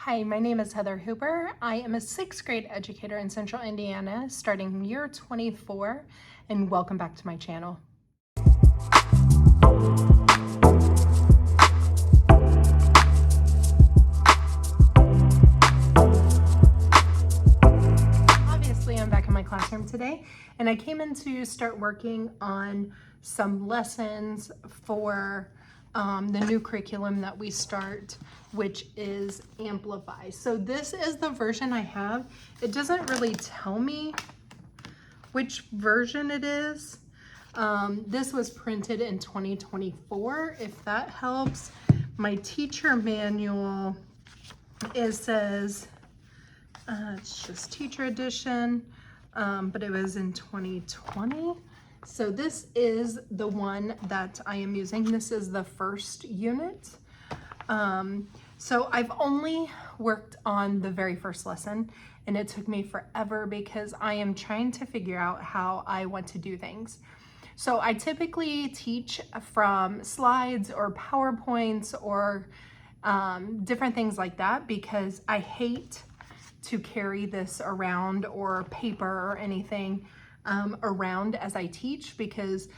Hi, my name is Heather Hooper. I am a 6th grade educator in Central Indiana, starting year 24, and welcome back to my channel. Obviously, I'm back in my classroom today, and I came in to start working on some lessons for the new curriculum that we start, which is Amplify. So this is the version I have. It doesn't really tell me which version it is. This was printed in 2024, if that helps. My teacher manual, it says, it's just teacher edition, but it was in 2020. So this is the one that I am using. This is the first unit. So I've only worked on the very first lesson, and it took me forever because I am trying to figure out how I want to do things. So I typically teach from slides or PowerPoints or different things like that because I hate to carry this around or paper or anything around as I teach, because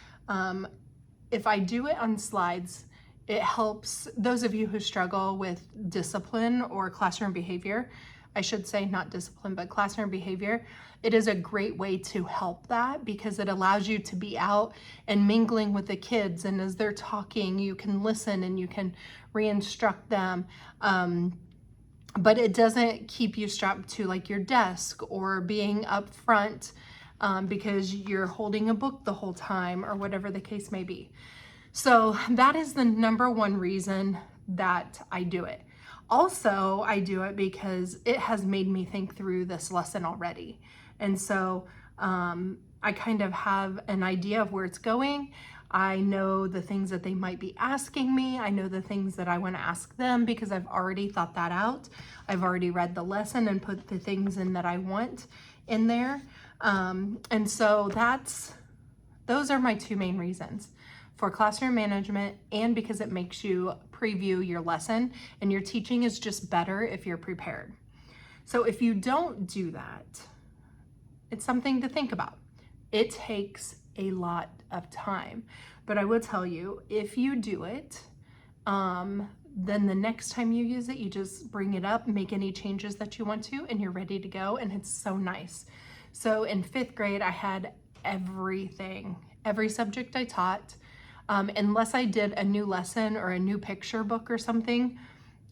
if I do it on slides, it helps those of you who struggle with discipline or classroom behavior. I should say not discipline, but classroom behavior. It is a great way to help that because it allows you to be out and mingling with the kids, and as they're talking, you can listen and you can re-instruct them. But it doesn't keep you strapped to like your desk or being up front because you're holding a book the whole time or whatever the case may be. So that is the number one reason that I do it. Also, I do it because it has made me think through this lesson already. And so I kind of have an idea of where it's going. I know the things that they might be asking me. I know the things that I want to ask them because I've already thought that out. I've already read the lesson and put the things in that I want in there. And so those are my two main reasons for classroom management, and because it makes you preview your lesson, and your teaching is just better if you're prepared. So if you don't do that, it's something to think about. It takes a lot of time, but I will tell you, if you do it, then the next time you use it, you just bring it up, make any changes that you want to, and you're ready to go, and it's so nice. So in 5th grade, I had everything, every subject I taught, unless I did a new lesson or a new picture book or something,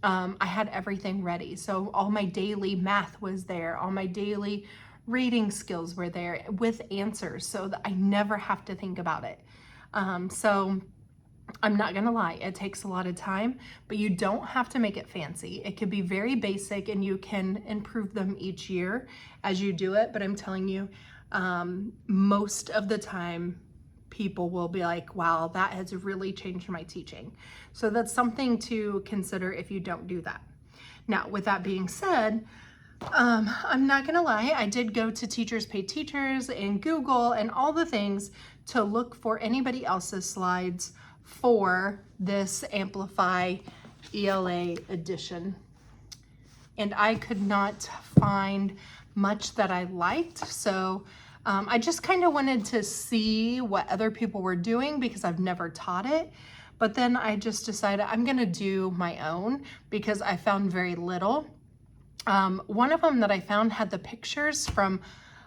I had everything ready. So all my daily math was there, all my daily reading skills were there with answers so that I never have to think about it. So I'm not gonna lie, it takes a lot of time, but you don't have to make it fancy. It could be very basic and you can improve them each year as you do it. But I'm telling you, most of the time, people will be like, wow, that has really changed my teaching. So that's something to consider if you don't do that. Now, with that being said, I'm not gonna lie, I did go to Teachers Pay Teachers and Google and all the things to look for anybody else's slides for this Amplify ELA edition. And I could not find much that I liked. So I just kind of wanted to see what other people were doing because I've never taught it. But then I just decided I'm gonna do my own because I found very little. One of them that I found had the pictures from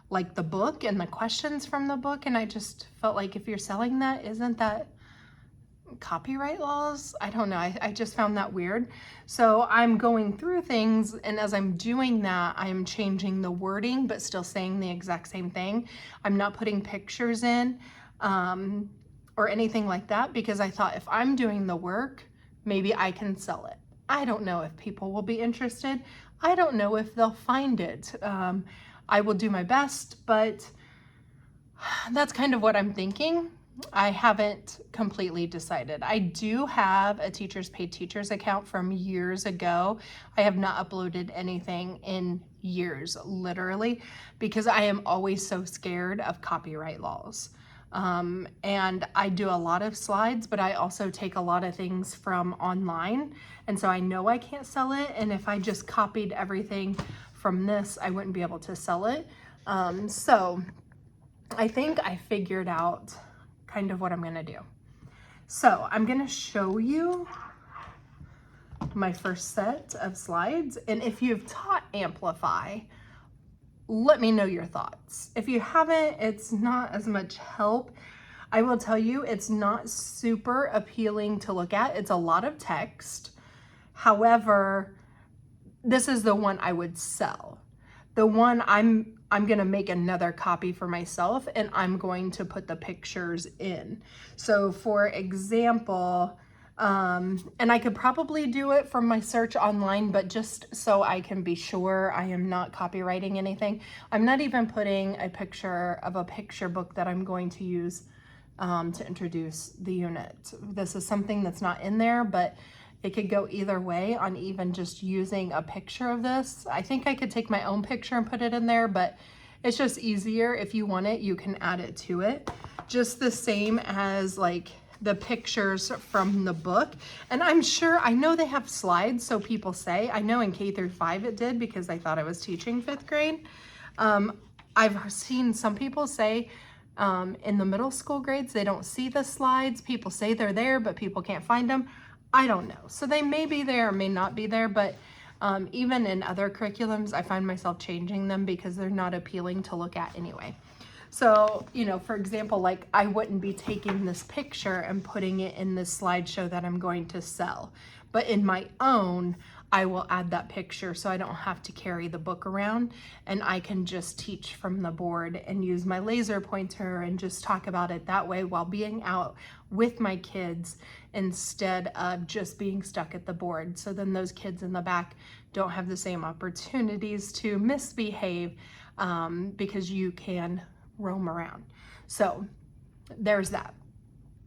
like the book and the questions from the book, and I just felt like if you're selling that, isn't that copyright laws? I don't know. I just found that weird. So I'm going through things, and as I'm doing that, I'm changing the wording but still saying the exact same thing. I'm not putting pictures in or anything like that because I thought if I'm doing the work, maybe I can sell it. I don't know if people will be interested. I don't know if they'll find it. I will do my best, but that's kind of what I'm thinking. I haven't completely decided. I do have a Teachers Pay Teachers account from years ago. I have not uploaded anything in years, literally, because I am always so scared of copyright laws. And I do a lot of slides, but I also take a lot of things from online. And so I know I can't sell it. And if I just copied everything from this, I wouldn't be able to sell it. So I think I figured out kind of what I'm gonna do. So I'm gonna show you my first set of slides. And if you've taught Amplify, let me know your thoughts. If you haven't, it's not as much help. I will tell you, it's not super appealing to look at. It's a lot of text. However, this is the one I would sell. The one I'm gonna make another copy for myself, and I'm going to put the pictures in. So for example, and I could probably do it from my search online, but just so I can be sure I am not copywriting anything, I'm not even putting a picture of a picture book that I'm going to use to introduce the unit. This is something that's not in there, but it could go either way on even just using a picture of this. I think I could take my own picture and put it in there, but it's just easier. If you want it, you can add it to it. Just the same as like the pictures from the book. And I'm sure, I know they have slides, so people say, I know in K through 5 it did because I thought I was teaching 5th grade. I've seen some people say in the middle school grades, they don't see the slides. People say they're there, but people can't find them. I don't know. So they may be there or may not be there, but even in other curriculums, I find myself changing them because they're not appealing to look at anyway. So, you know, for example, like I wouldn't be taking this picture and putting it in this slideshow that I'm going to sell, but in my own, I will add that picture so I don't have to carry the book around, and I can just teach from the board and use my laser pointer and just talk about it that way while being out with my kids instead of just being stuck at the board. So then those kids in the back don't have the same opportunities to misbehave because you can roam around. So there's that.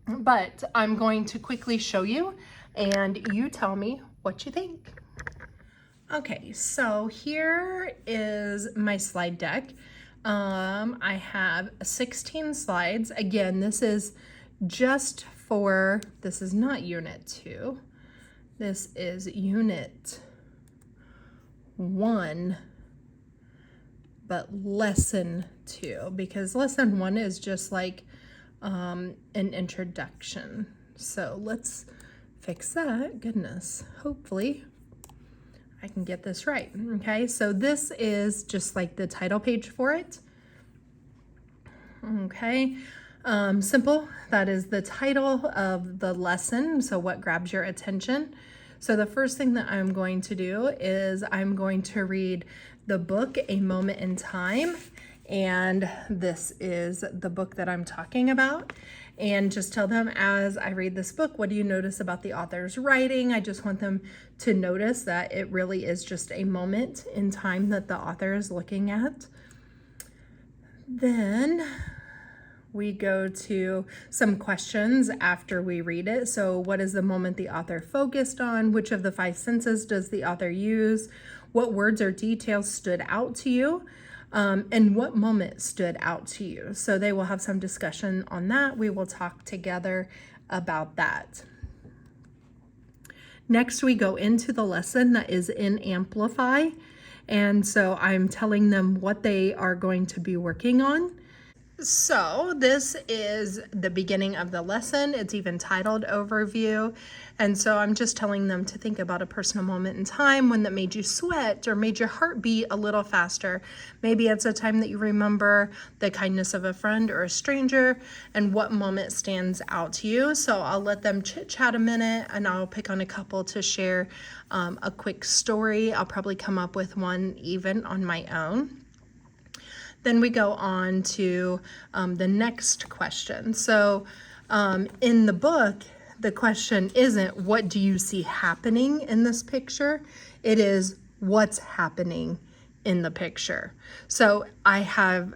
But I'm going to quickly show you and you tell me what you think. Okay, so here is my slide deck. I have 16 slides. Again, this is just for, this is not unit 2. This is unit 1, but lesson 2, because lesson 1 is just like an introduction. So let's fix that. Goodness, hopefully I can get this right. Okay, so this is just like the title page for it. Okay, simple. That is the title of the lesson. So what grabs your attention? So the first thing that I'm going to do is I'm going to read the book, A Moment in Time. And this is the book that I'm talking about. And just tell them as I read this book, what do you notice about the author's writing? I just want them to notice that it really is just a moment in time that the author is looking at. Then we go to some questions after we read it. So what is the moment the author focused on? Which of the 5 senses does the author use? What words or details stood out to you? And what moment stood out to you? So they will have some discussion on that. We will talk together about that. Next, we go into the lesson that is in Amplify. And so I'm telling them what they are going to be working on. So this is the beginning of the lesson. It's even titled Overview. And so I'm just telling them to think about a personal moment in time, one that made you sweat or made your heart beat a little faster. Maybe it's a time that you remember the kindness of a friend or a stranger, and what moment stands out to you. So I'll let them chit chat a minute, and I'll pick on a couple to share a quick story. I'll probably come up with one even on my own. Then we go on to the next question. So in the book, the question isn't what do you see happening in this picture? It is what's happening in the picture. So I have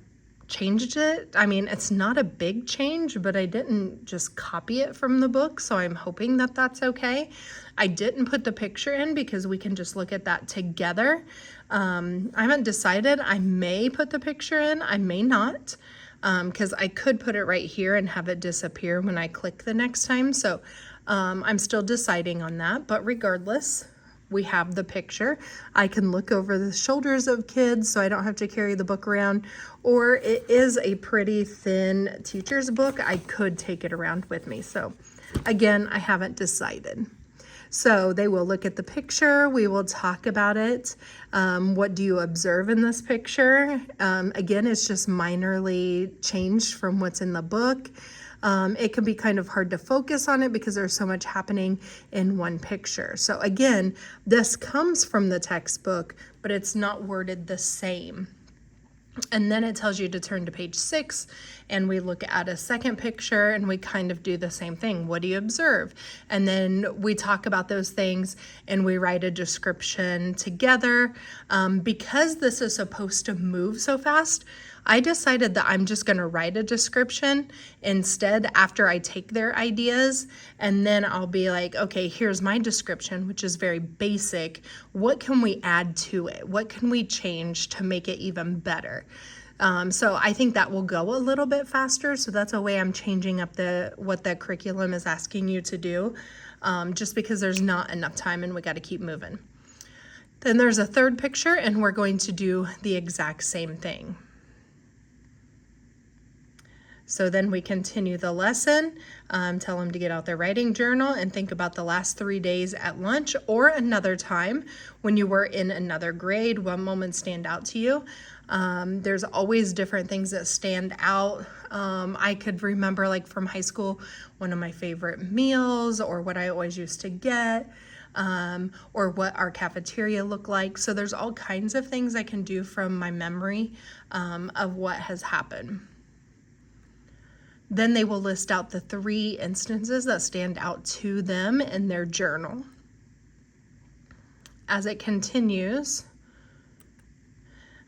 changed it. I mean, it's not a big change, but I didn't just copy it from the book, so I'm hoping that that's okay. I didn't put the picture in because we can just look at that together. I haven't decided. I may put the picture in, I may not. because I could put it right here and have it disappear when I click the next time. So I'm still deciding on that, but regardless, we have the picture. I can look over the shoulders of kids so I don't have to carry the book around, or it is a pretty thin teacher's book. I could take it around with me. So again, I haven't decided. So they will look at the picture. We will talk about it. What do you observe in this picture? Again, it's just minorly changed from what's in the book. It can be kind of hard to focus on it because there's so much happening in one picture. So again, this comes from the textbook, but it's not worded the same. And then it tells you to turn to page 6, and we look at a second picture and we kind of do the same thing. What do you observe? And then we talk about those things and we write a description together. Because this is supposed to move so fast, I decided that I'm just going to write a description instead after I take their ideas, and then I'll be like, okay, here's my description, which is very basic. What can we add to it? What can we change to make it even better? So I think that will go a little bit faster. So that's a way I'm changing up what the curriculum is asking you to do, just because there's not enough time and we got to keep moving. Then there's a third picture, and we're going to do the exact same thing. So then we continue the lesson, tell them to get out their writing journal and think about the last 3 days at lunch or another time when you were in another grade. What moments stand out to you? There's always different things that stand out. I could remember, like from high school, one of my favorite meals, or what I always used to get, or what our cafeteria looked like. So there's all kinds of things I can do from my memory of what has happened. Then they will list out the 3 instances that stand out to them in their journal. As it continues,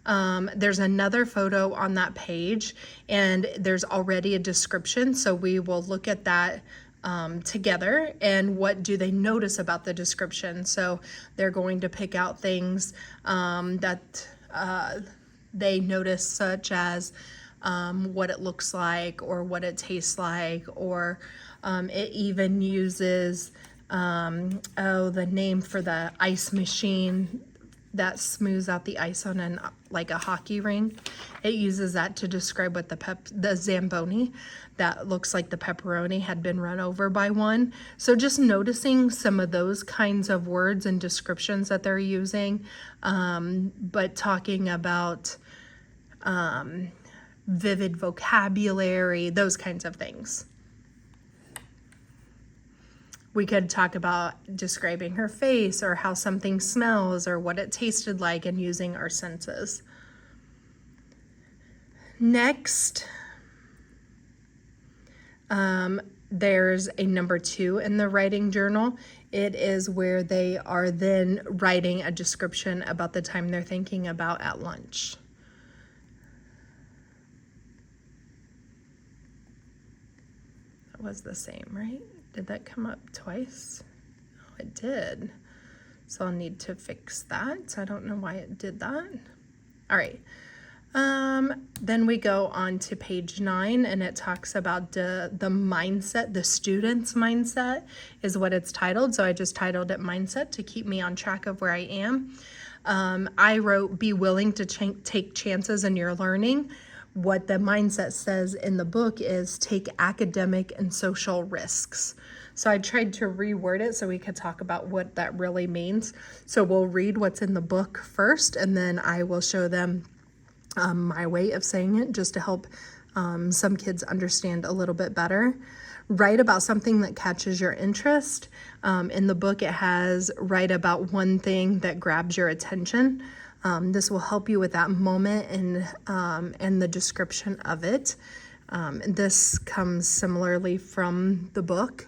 there's another photo on that page, and there's already a description. So we will look at that together, and what do they notice about the description. So they're going to pick out things that they notice, such as what it looks like or what it tastes like, or it even uses the name for the ice machine that smooths out the ice on like a hockey ring. It uses that to describe what the Zamboni that looks like the pepperoni had been run over by one. So just noticing some of those kinds of words and descriptions that they're using, but talking about vivid vocabulary, those kinds of things. We could talk about describing her face, or how something smells, or what it tasted like, and using our senses. Next, there's a number 2 in the writing journal. It is where they are then writing a description about the time they're thinking about at lunch. Was the same, right? Did that come up twice? Oh, it did. So I'll need to fix that. I don't know why it did that. All right. Then we go on to page 9, and it talks about the mindset, the student's mindset is what it's titled. So I just titled it mindset to keep me on track of where I am. I wrote, be willing to take chances in your learning. What the mindset says in the book is take academic and social risks. So I tried to reword it so we could talk about what that really means. So we'll read what's in the book first, and then I will show them my way of saying it, just to help some kids understand a little bit better. Write about something that catches your interest. In the book, it has write about one thing that grabs your attention. This will help you with that moment and the description of it. This comes similarly from the book.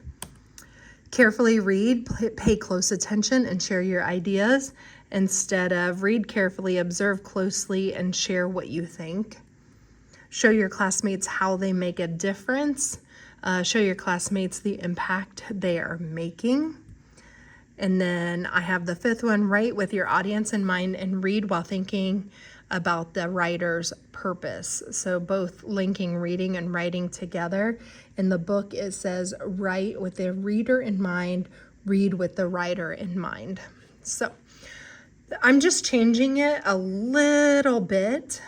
Carefully read, pay close attention, and share your ideas instead of read carefully, observe closely, and share what you think. Show your classmates how they make a difference. Show your classmates the impact they are making. And then I have the 5th one, write with your audience in mind and read while thinking about the writer's purpose. So both linking reading and writing together. In the book, it says, write with the reader in mind, read with the writer in mind. So I'm just changing it a little bit,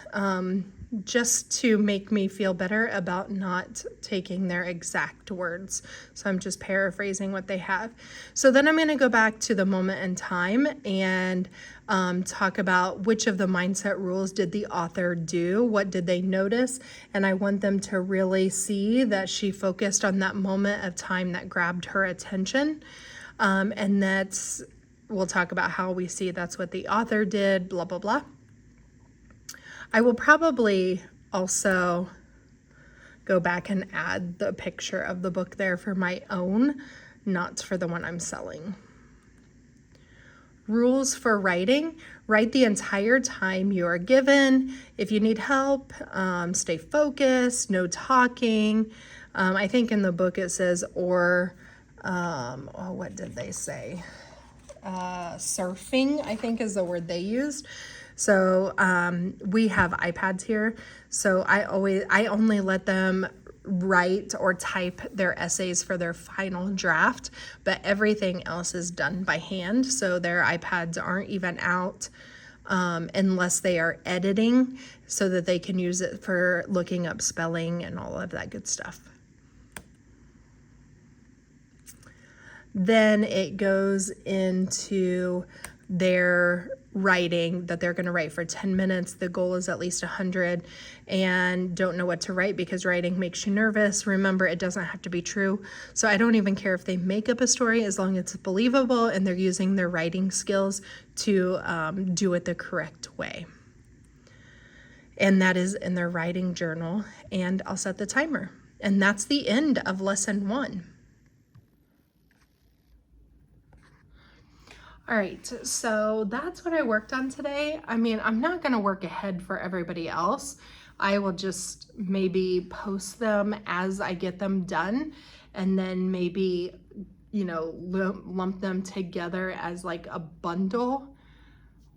just to make me feel better about not taking their exact words. So I'm just paraphrasing what they have. So then I'm going to go back to the moment in time and talk about which of the mindset rules did the author do, what did they notice, and I want them to really see that she focused on that moment of time that grabbed her attention, and we'll talk about how we see that's what the author did, blah, blah, blah. I will probably also go back and add the picture of the book there for my own, not for the one I'm selling. Rules for writing: write the entire time you are given. If you need help, stay focused, no talking. I think in the book it says, what did they say? Surfing, I think, is the word they used. So we have iPads here, so I only let them write or type their essays for their final draft, but everything else is done by hand. So their iPads aren't even out unless they are editing, so that they can use it for looking up spelling and all of that good stuff. Then it goes into their writing that they're going to write for 10 minutes. The goal is at least 100, and don't know what to write because writing makes you nervous. Remember, it doesn't have to be true. So I don't even care if they make up a story as long as it's believable and they're using their writing skills to do it the correct way. And that is in their writing journal, and I'll set the timer. And that's the end of lesson 1. All right, so that's what I worked on today. I mean, I'm not gonna work ahead for everybody else. I will just maybe post them as I get them done, and then maybe, lump them together as like a bundle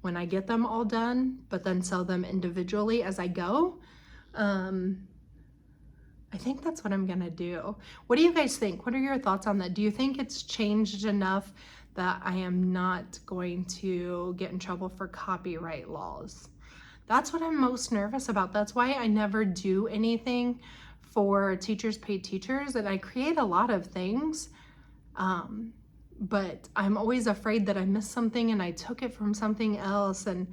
when I get them all done, but then sell them individually as I go. I think that's what I'm gonna do. What do you guys think? What are your thoughts on that? Do you think it's changed enough that I am not going to get in trouble for copyright laws? That's what I'm most nervous about. That's why I never do anything for Teachers Pay Teachers, and I create a lot of things, but I'm always afraid that I missed something and I took it from something else, and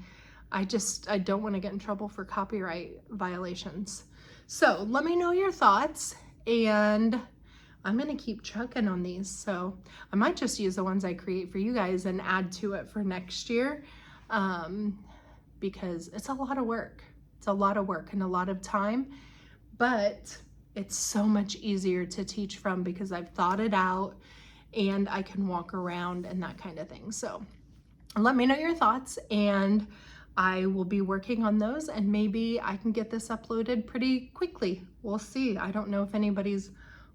I don't want to get in trouble for copyright violations. So let me know your thoughts, and I'm gonna keep trucking on these. So I might just use the ones I create for you guys and add to it for next year, because it's a lot of work. It's a lot of work and a lot of time, but it's so much easier to teach from because I've thought it out and I can walk around and that kind of thing. So let me know your thoughts, and I will be working on those, and maybe I can get this uploaded pretty quickly. We'll see. I don't know if anybody's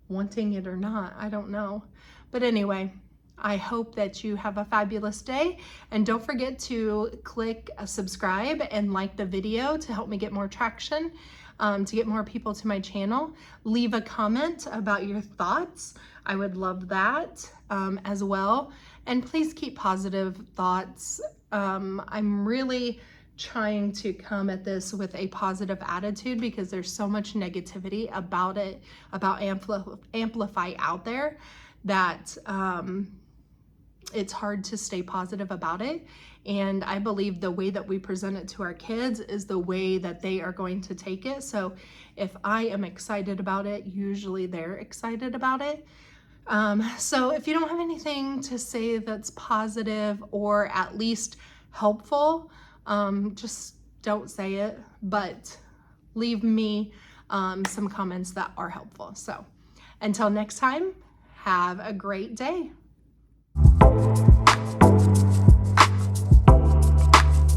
wanting it or not. I don't know. But anyway, I hope that you have a fabulous day, and don't forget to click subscribe and like the video to help me get more traction, to get more people to my channel. Leave a comment about your thoughts. I would love that as well. And please keep positive thoughts. I'm really trying to come at this with a positive attitude because there's so much negativity about Amplify out there that it's hard to stay positive about it. And I believe the way that we present it to our kids is the way that they are going to take it. So if I am excited about it, usually they're excited about it. So if you don't have anything to say that's positive or at least helpful, just don't say it, but leave me some comments that are helpful. So until next time, have a great day.